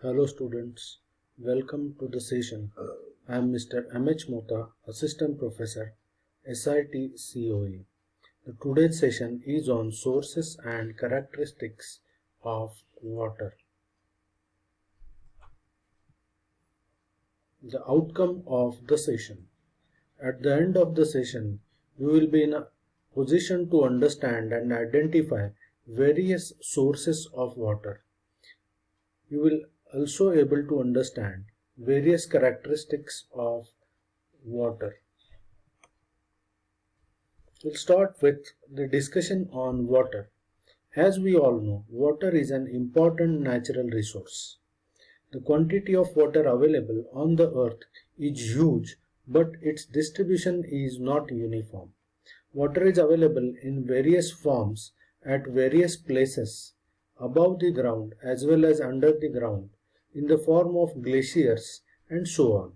Hello students, welcome to the session. I am Mr. M.H. Mota, Assistant Professor, SIT COE. Today's session is on sources and characteristics of water. The outcome of the session. At the end of the session, you will be in a position to understand and identify various sources of water. You will also able to understand various characteristics of water. We'll start with the discussion on water. As we all know, water is an important natural resource. The quantity of water available on the earth is huge, but its distribution is not uniform. Water is available in various forms at various places above the ground as well as under the ground in the form of glaciers and so on.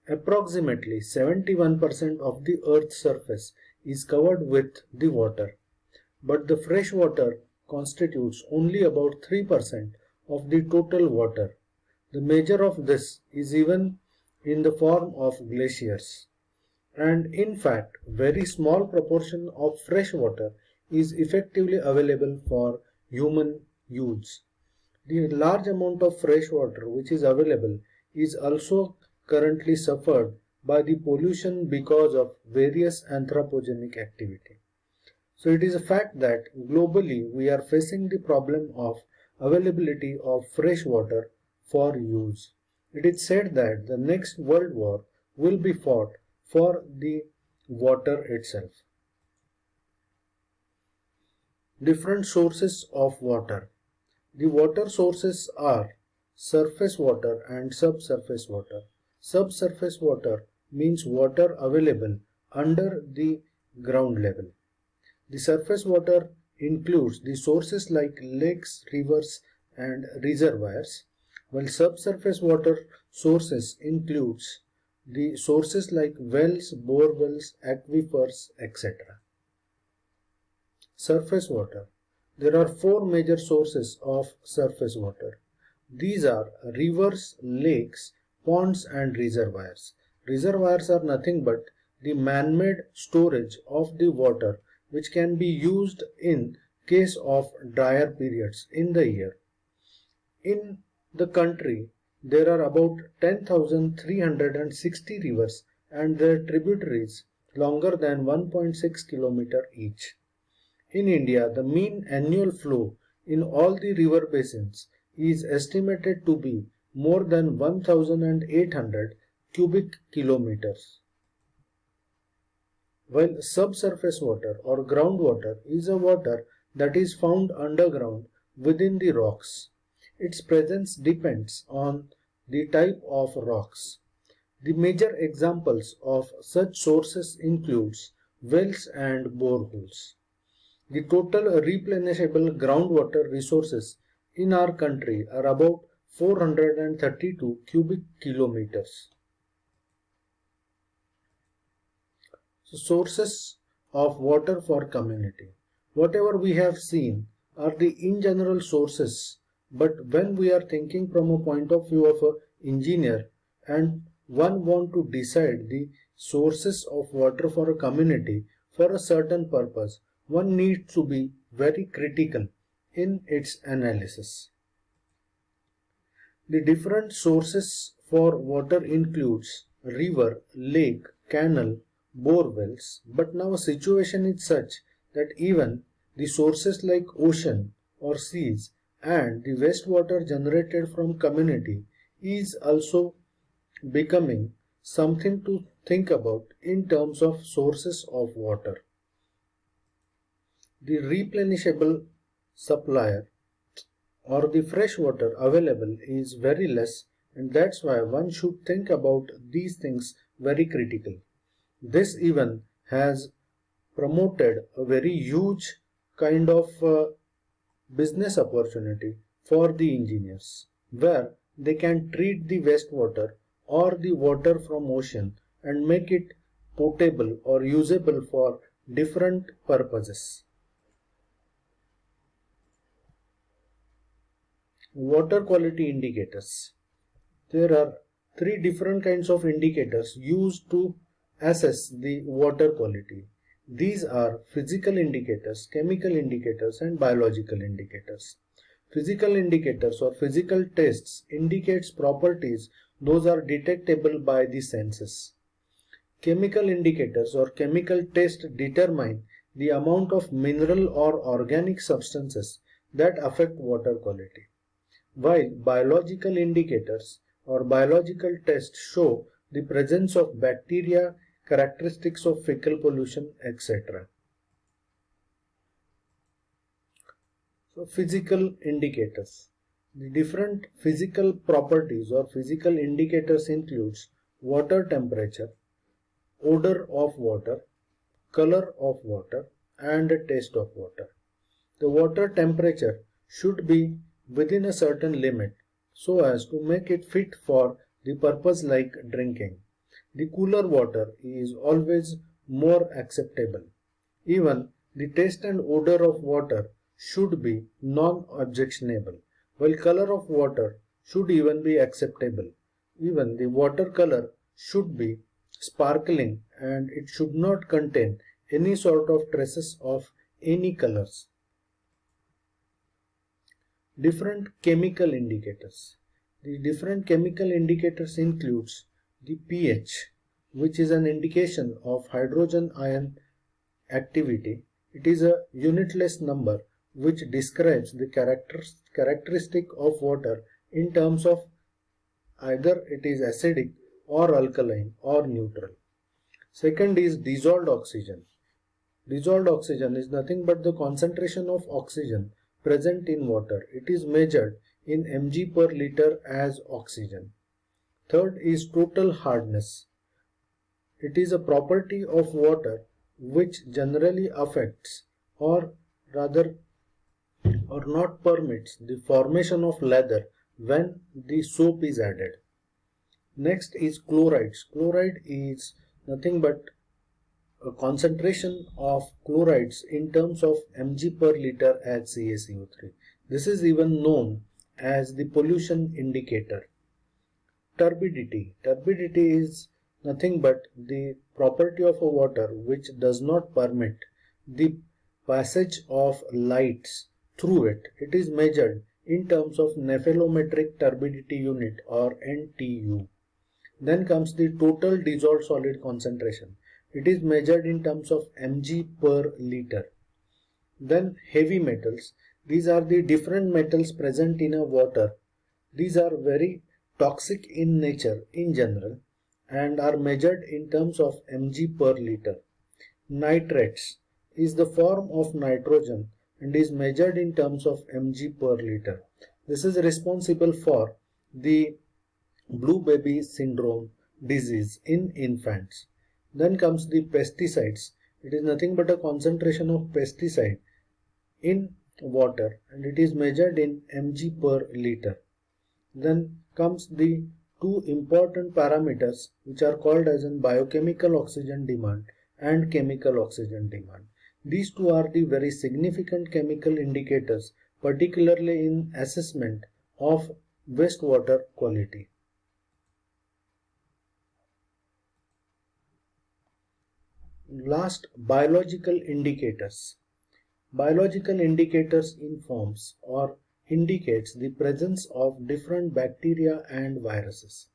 Approximately 71% of the Earth's surface is covered with the water, but the fresh water constitutes only about 3% of the total water. The measure of this is even in the form of glaciers. And in fact, very small proportion of fresh water is effectively available for human use. The large amount of fresh water which is available is also currently suffered by the pollution because of various anthropogenic activity. So it is a fact that globally we are facing the problem of availability of fresh water for use. It is said that the next world war will be fought for the water itself. Different sources of water. The water sources are surface water and subsurface water. Subsurface water means water available under the ground level. The surface water includes the sources like lakes, rivers and reservoirs, while subsurface water sources includes the sources like wells, bore wells, aquifers, etc. Surface water. There are four major sources of surface water. These are rivers, lakes, ponds and reservoirs. Reservoirs are nothing but the man-made storage of the water which can be used in case of drier periods in the year. In the country, there are about 10,360 rivers and their tributaries longer than 1.6 km each. In India, the mean annual flow in all the river basins is estimated to be more than 1,800 cubic kilometers. While subsurface water or groundwater is a water that is found underground within the rocks. Its presence depends on the type of rocks. The major examples of such sources includes wells and boreholes. The total replenishable groundwater resources in our country are about 432 cubic kilometers. So sources of water for community. Whatever we have seen are the in general sources, but when we are thinking from a point of view of an engineer and one want to decide the sources of water for a community for a certain purpose, one needs to be very critical in its analysis. The different sources for water includes river, lake, canal, bore wells, but now a situation is such that even the sources like ocean or seas and the wastewater generated from community is also becoming something to think about in terms of sources of water. The replenishable supplier or the fresh water available is very less, and that's why one should think about these things very critically. This even has promoted a very huge kind of business opportunity for the engineers where they can treat the wastewater or the water from ocean and make it potable or usable for different purposes. Water quality indicators. There are three different kinds of indicators used to assess the water quality. These are physical indicators, chemical indicators, and biological indicators. Physical indicators or physical tests indicates properties those are detectable by the senses. Chemical indicators or chemical tests determine the amount of mineral or organic substances that affect water quality, while biological indicators or biological tests show the presence of bacteria, characteristics of fecal pollution, etc. So, physical indicators. The different physical properties or physical indicators includes water temperature, odor of water, color of water, and taste of water. The water temperature should be within a certain limit so as to make it fit for the purpose like drinking. The cooler water is always more acceptable. Even the taste and odor of water should be non-objectionable, while color of water should even be acceptable. Even the water color should be sparkling and it should not contain any sort of traces of any colors. Different chemical indicators. The different chemical indicators includes the pH, which is an indication of hydrogen ion activity. It is a unitless number which describes the characteristic of water in terms of either it is acidic or alkaline or neutral. Second is dissolved oxygen. Dissolved oxygen is nothing but the concentration of oxygen present in water. It is measured in mg per liter as oxygen. Third is total hardness. It is a property of water which generally affects or rather or not permits the formation of lather when the soap is added. Next is chlorides. Chloride is nothing but a concentration of chlorides in terms of mg per liter as CaCO3. This is even known as the pollution indicator. Turbidity. Turbidity is nothing but the property of a water which does not permit the passage of lights through it. It is measured in terms of nephelometric turbidity unit or NTU. Then comes the total dissolved solid concentration. It is measured in terms of mg per liter. Then heavy metals. These are the different metals present in a water. These are very toxic in nature in general and are measured in terms of mg per liter. Nitrates is the form of nitrogen and is measured in terms of mg per liter. This is responsible for the blue baby syndrome disease in infants. Then comes the pesticides. It is nothing but a concentration of pesticide in water and it is measured in mg per liter. Then comes the two important parameters which are called as in biochemical oxygen demand and chemical oxygen demand. These two are the very significant chemical indicators, particularly in assessment of wastewater quality. Last, biological indicators. Biological indicators informs or indicates the presence of different bacteria and viruses.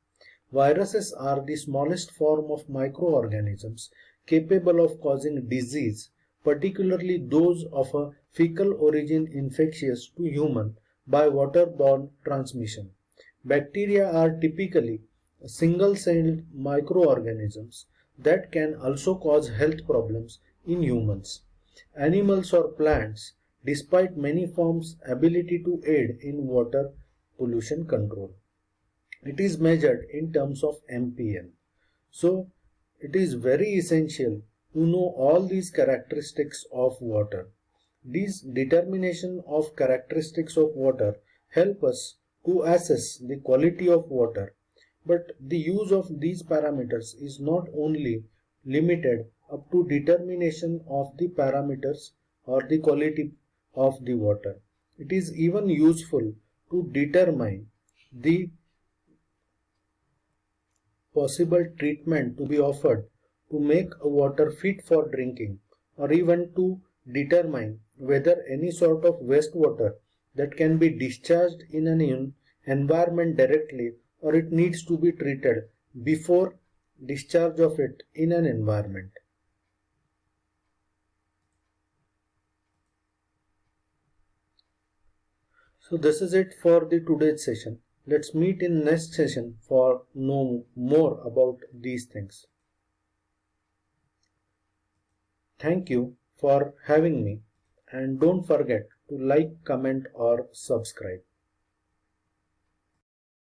Viruses are the smallest form of microorganisms capable of causing disease, particularly those of a fecal origin infectious to human by waterborne transmission. Bacteria are typically single-celled microorganisms that can also cause health problems in humans. Animals or plants, despite many forms' ability to aid in water pollution control. It is measured in terms of MPN. So, it is very essential to know all these characteristics of water. These determination of characteristics of water help us to assess the quality of water. But the use of these parameters is not only limited up to determination of the parameters or the quality of the water. It is even useful to determine the possible treatment to be offered to make a water fit for drinking, or even to determine whether any sort of wastewater that can be discharged in an environment directly, or it needs to be treated before discharge of it in an environment. So this is it for the today's session. Let's meet in next session for know more about these things. Thank you for having me, and don't forget to like, comment or subscribe.